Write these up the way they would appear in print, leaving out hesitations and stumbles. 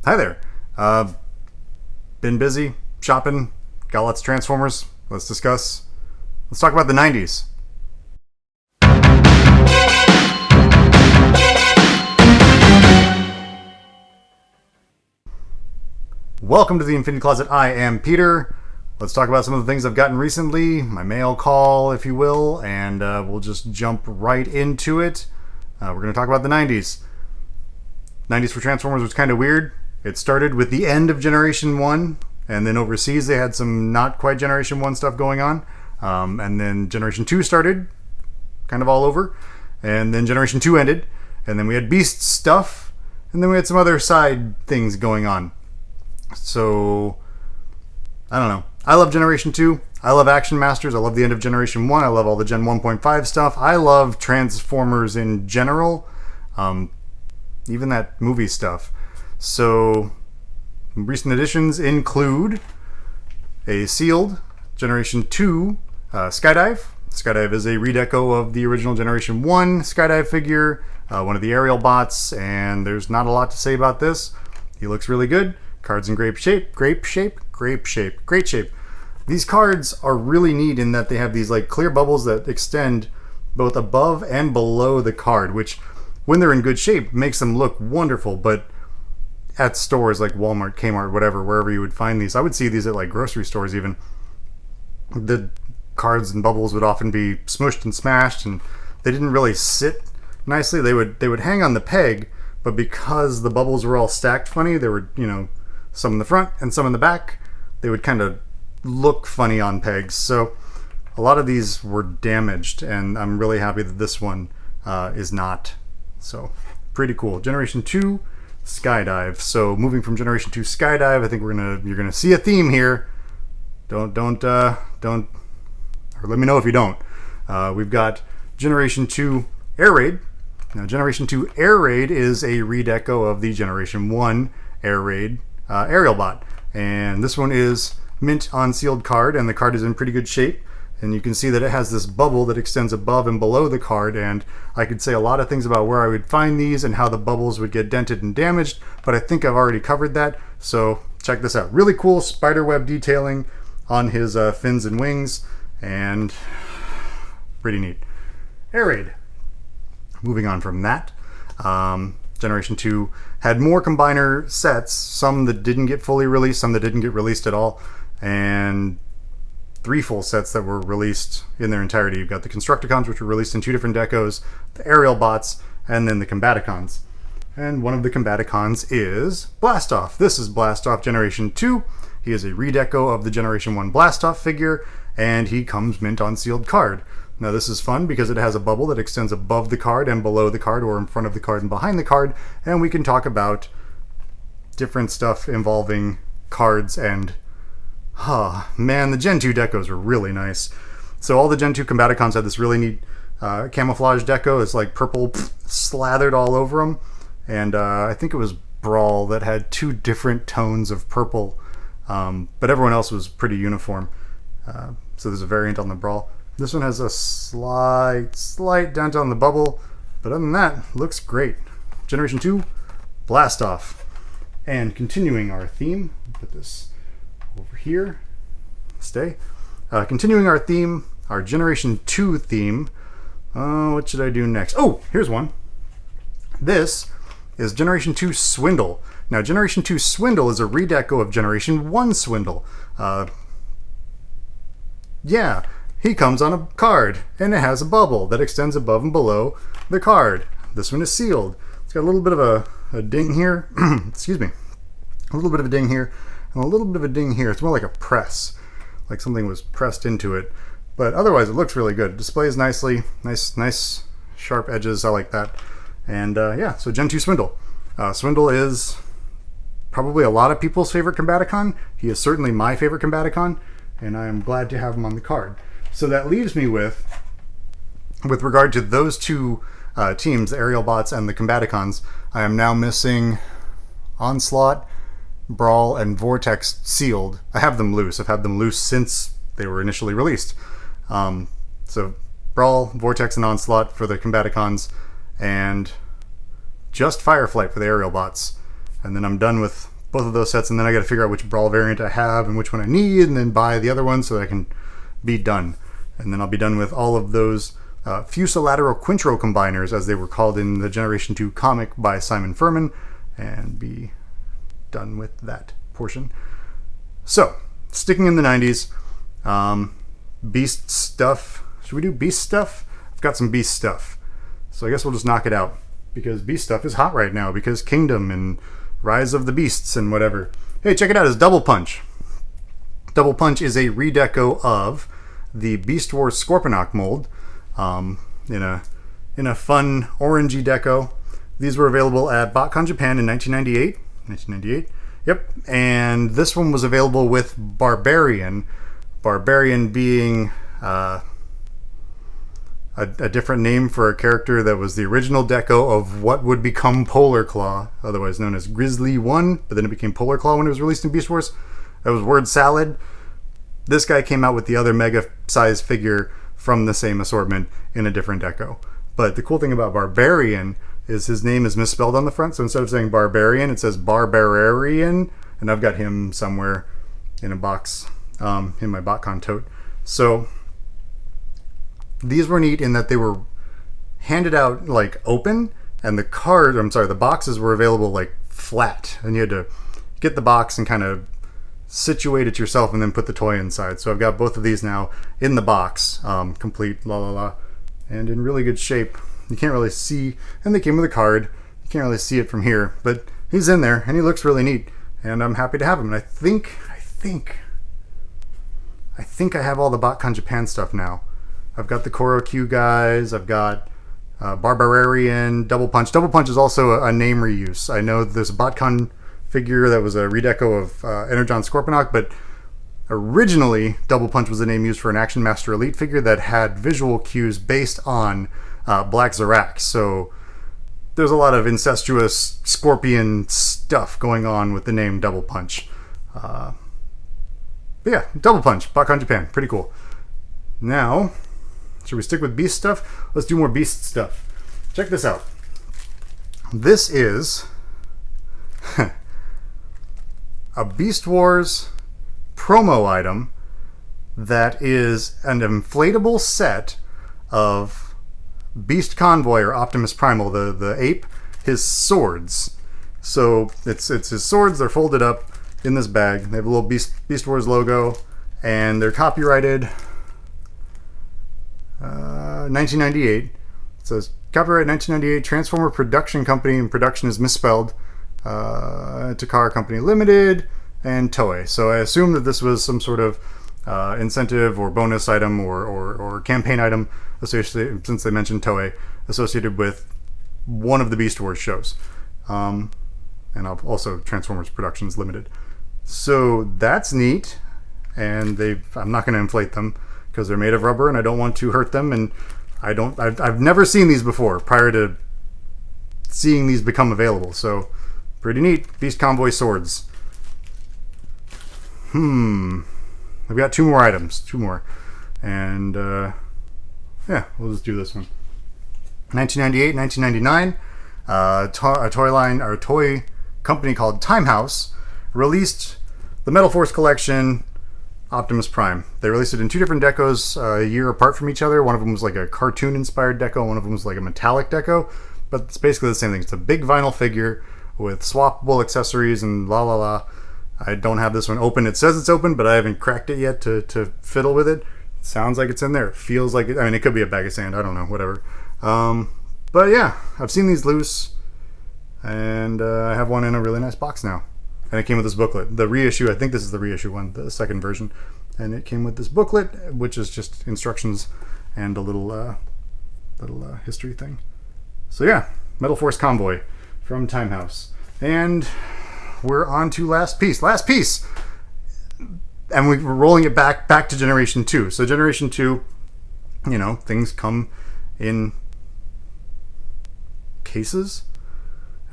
Hi there. Been busy shopping, got lots of Transformers. Let's discuss. Let's talk about the 90s. Welcome to the Infinity Closet. I am Peter. Let's talk about some of the things I've gotten recently, my mail call, if you will, and we'll just jump right into it. We're going to talk about the 90s. 90s for Transformers was kind of weird. It started with the end of Generation 1, and then overseas they had some not quite Generation 1 stuff going on. And then Generation 2 started, kind of all over. And then Generation 2 ended. And then we had Beast stuff. And then we had some other side things going on. So, I don't know. I love Generation 2. I love Action Masters. I love the end of Generation 1. I love all the Gen 1.5 stuff. I love Transformers in general. Even that movie stuff. So, recent additions include a sealed Generation 2 Skydive. Skydive is a redeco of the original Generation 1 Skydive figure, one of the aerial bots, and there's not a lot to say about this. He looks really good. Cards in great shape. These cards are really neat in that they have these like clear bubbles that extend both above and below the card, which when they're in good shape makes them look wonderful. But at stores like Walmart, Kmart, whatever, wherever you would find these, I would see these at like grocery stores even. The cards and bubbles would often be smushed and smashed, and they didn't really sit nicely. They would hang on the peg, but because the bubbles were all stacked funny, there were, some in the front and some in the back, they would kind of look funny on pegs. So a lot of these were damaged, and I'm really happy that this one is not. So pretty cool. Generation 2 Skydive. So moving from Generation 2 Skydive, I think you're gonna see a theme here. Don't or let me know if you don't. We've got Generation 2 Air Raid. Now Generation 2 Air Raid is a redeco of the Generation 1 Air Raid aerial bot, and this one is mint on sealed card, and the card is in pretty good shape. And you can see that it has this bubble that extends above and below the card, and I could say a lot of things about where I would find these and how the bubbles would get dented and damaged, but I think I've already covered that, so check this out. Really cool spiderweb detailing on his fins and wings, and pretty neat. Air Raid. Moving on from that, Generation 2 had more combiner sets, some that didn't get fully released, some that didn't get released at all, and 3 full sets that were released in their entirety. You've got the Constructicons, which were released in 2 different decos, the aerial bots, and then the Combaticons. And one of the Combaticons is Blastoff. This is Blastoff Generation 2. He is a redeco of the Generation 1 Blastoff figure, and he comes mint on sealed card. Now this is fun because it has a bubble that extends above the card and below the card, or in front of the card and behind the card, and we can talk about different stuff involving cards and man, the Gen 2 decos were really nice. So all the Gen 2 Combaticons had this really neat camouflage deco. It's like purple slathered all over them. And I think it was Brawl that had 2 different tones of purple. But everyone else was pretty uniform. So there's a variant on the Brawl. This one has a slight dent on the bubble. But other than that, looks great. Generation 2, Blastoff. And continuing our theme, put this over here. Stay. Continuing our theme, our Generation 2 theme. What should I do next? Oh, here's one. This is Generation 2 Swindle. Now, Generation 2 Swindle is a redeco of Generation 1 Swindle. Yeah, he comes on a card, and it has a bubble that extends above and below the card. This one is sealed. It's got a little bit of a ding here. Excuse me. A little bit of a ding here. And a little bit of a ding here. It's more like a press, like something was pressed into it. But otherwise, it looks really good. It displays nicely. Nice sharp edges. I like that. And yeah, so Gen 2 Swindle. Swindle is probably a lot of people's favorite Combaticon. He is certainly my favorite Combaticon, and I am glad to have him on the card. So that leaves me with regard to those 2 teams, the aerial bots and the Combaticons, I am now missing Onslaught, Brawl, and Vortex sealed. I have them loose. I've had them loose since they were initially released. So Brawl, Vortex, and Onslaught for the Combaticons, and just Fireflight for the aerial bots. And then I'm done with both of those sets, and then I got to figure out which Brawl variant I have and which one I need, and then buy the other one so that I can be done. And then I'll be done with all of those fuselateral Quintro combiners, as they were called in the Generation 2 comic by Simon Furman, and be done with that portion. So, sticking in the 90s, Beast stuff. Should we do Beast stuff? I've got some Beast stuff. So I guess we'll just knock it out, because Beast stuff is hot right now, because Kingdom and Rise of the Beasts and whatever. Hey, check it out, it's Double Punch. Double Punch is a redeco of the Beast Wars Scorponok mold, in a fun orangey deco. These were available at BotCon Japan in 1998. Yep, and this one was available with Barbarian. Barbarian being a different name for a character that was the original deco of what would become Polar Claw, otherwise known as Grizzly 1, but then it became Polar Claw when it was released in Beast Wars. That was Word Salad. This guy came out with the other mega size figure from the same assortment in a different deco. But the cool thing about Barbarian is his name is misspelled on the front, so instead of saying Barbarian, it says Barbarian, and I've got him somewhere in a box in my BotCon tote. So these were neat in that they were handed out like open, and the boxes were available like flat, and you had to get the box and kind of situate it yourself and then put the toy inside. So I've got both of these now in the box, complete, and in really good shape. You can't really see, and they came with a card. You can't really see it from here, but he's in there and he looks really neat, and I'm happy to have him. And I think I have all the BotCon Japan stuff now. I've got the Korokyu guys. I've got Barbarian, Double Punch. Double Punch is also a name reuse. I know there's a BotCon figure that was a redeco of Energon Scorponok, but originally Double Punch was the name used for an Action Master Elite figure that had visual cues based on Black Zarak. So there's a lot of incestuous scorpion stuff going on with the name Double Punch. But yeah, Double Punch, BotCon Japan, pretty cool. Now, should we stick with Beast stuff? Let's do more Beast stuff. Check this out. This is a Beast Wars promo item that is an inflatable set of Beast Convoy or Optimus Primal, the ape, his swords. So it's his swords, they're folded up in this bag. They have a little Beast Wars logo, and they're copyrighted 1998. It says copyright 1998 Transformer Production Company, and production is misspelled. Takara Company Limited and Toei. So I assume that this was some sort of incentive or bonus item or campaign item associated, since they mentioned Toei, associated with one of the Beast Wars shows. And also Transformers Productions Limited. So that's neat, and I'm not going to inflate them because they're made of rubber and I don't want to hurt them, and I've never seen these before prior to seeing these become available. So pretty neat. Beast Convoy swords. I've got two more items. And yeah, we'll just do this one. 1998, 1999, a toy company called Timehouse released the Metal Force Collection Optimus Prime. They released it in two different decos a year apart from each other. One of them was like a cartoon-inspired deco, one of them was like a metallic deco, but it's basically the same thing. It's a big vinyl figure with swappable accessories and la la la. I don't have this one open. It says it's open, but I haven't cracked it yet to fiddle with it. It sounds like it's in there. It feels like it. I mean, it could be a bag of sand. I don't know. Whatever. But yeah, I've seen these loose, and I have one in a really nice box now. And it came with this booklet. The reissue, I think this is the reissue one, the second version. And it came with this booklet, which is just instructions and a little history thing. So yeah, Metal Force Convoy from Timehouse. And we're on to last piece. Last piece! And we're rolling it back to Generation 2. So Generation 2, you know, things come in cases.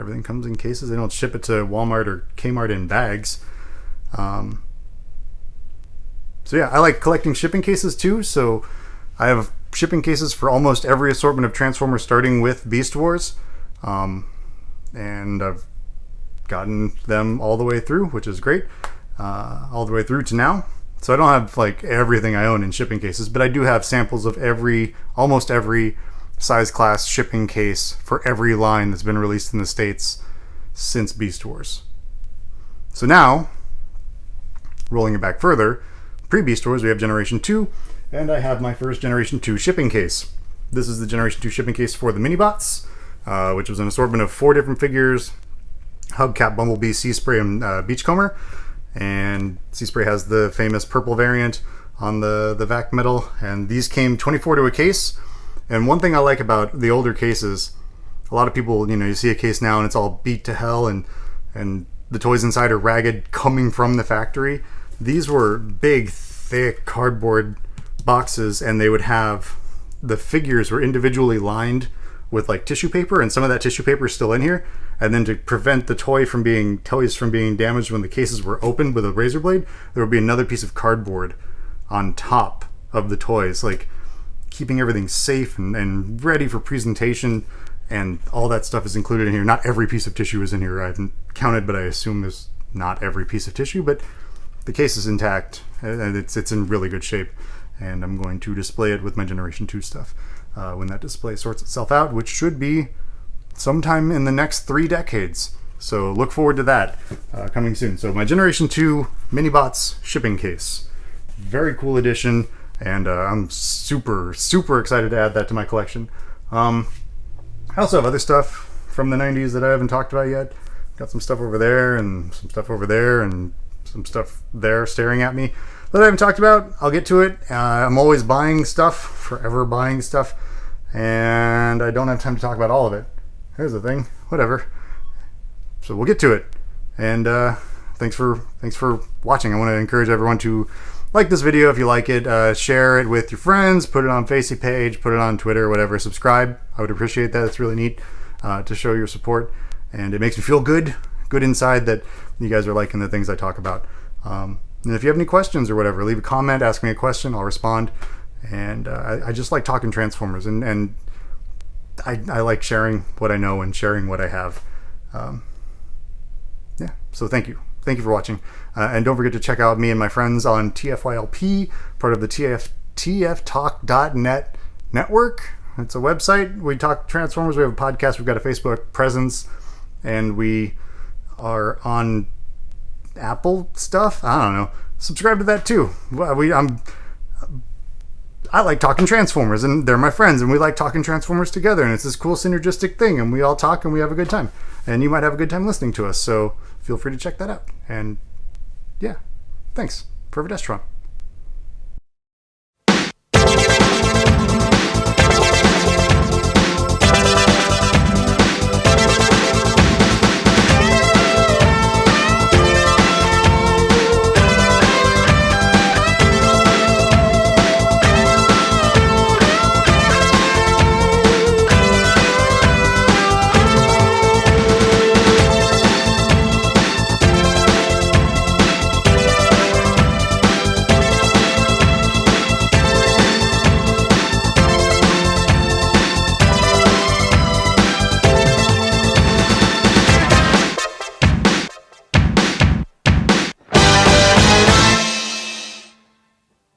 Everything comes in cases. They don't ship it to Walmart or Kmart in bags. So yeah, I like collecting shipping cases too. So I have shipping cases for almost every assortment of Transformers, starting with Beast Wars. And I've gotten them all the way through, which is great, all the way through to now. So I don't have like everything I own in shipping cases, but I do have samples of almost every size class shipping case for every line that's been released in the States since Beast Wars. So now, rolling it back further, pre-Beast Wars, we have Generation 2, and I have my first Generation 2 shipping case. This is the Generation 2 shipping case for the Minibots, which was an assortment of 4 different figures: Hubcap, Bumblebee, Sea Spray, and Beachcomber. And Sea Spray has the famous purple variant on the vac metal, and these came 24 to a case. And one thing I like about the older cases, a lot of people, you see a case now and it's all beat to hell, and the toys inside are ragged coming from the factory. These were big, thick cardboard boxes, and they would have, the figures were individually lined with like tissue paper, and some of that tissue paper is still in here. And then to prevent the toys from being damaged when the cases were opened with a razor blade, there would be another piece of cardboard on top of the toys, like keeping everything safe and ready for presentation. And all that stuff is included in here. Not every piece of tissue is in here. I haven't counted, but I assume there's not every piece of tissue, but the case is intact and it's in really good shape. And I'm going to display it with my Generation 2 stuff when that display sorts itself out, which should be sometime in the next 3 decades. So look forward to that coming soon. So my Generation 2 Minibots shipping case. Very cool edition, and I'm super, super excited to add that to my collection. I also have other stuff from the 90s that I haven't talked about yet. Got some stuff over there, and some stuff over there, and some stuff there staring at me that I haven't talked about. I'll get to it. I'm always buying stuff, forever buying stuff, and I don't have time to talk about all of it. Here's the thing, whatever. So we'll get to it. And thanks for watching. I want to encourage everyone to like this video if you like it. Share it with your friends. Put it on Facey page. Put it on Twitter. Whatever. Subscribe. I would appreciate that. It's really neat to show your support, and it makes me feel good inside that you guys are liking the things I talk about. And if you have any questions or whatever, leave a comment. Ask me a question. I'll respond. And I just like talking Transformers, and I like sharing what I know and sharing what I have. Yeah, so thank you. Thank you for watching. And don't forget to check out me and my friends on TFYLP, part of the TFTalk.net network. It's a website. We talk Transformers. We have a podcast. We've got a Facebook presence. And we are on Apple stuff. I don't know. Subscribe to that too. I like talking Transformers, and they're my friends, and we like talking Transformers together, and it's this cool synergistic thing, and we all talk and we have a good time, and you might have a good time listening to us, so feel free to check that out. And yeah, thanks. Perfect Astron.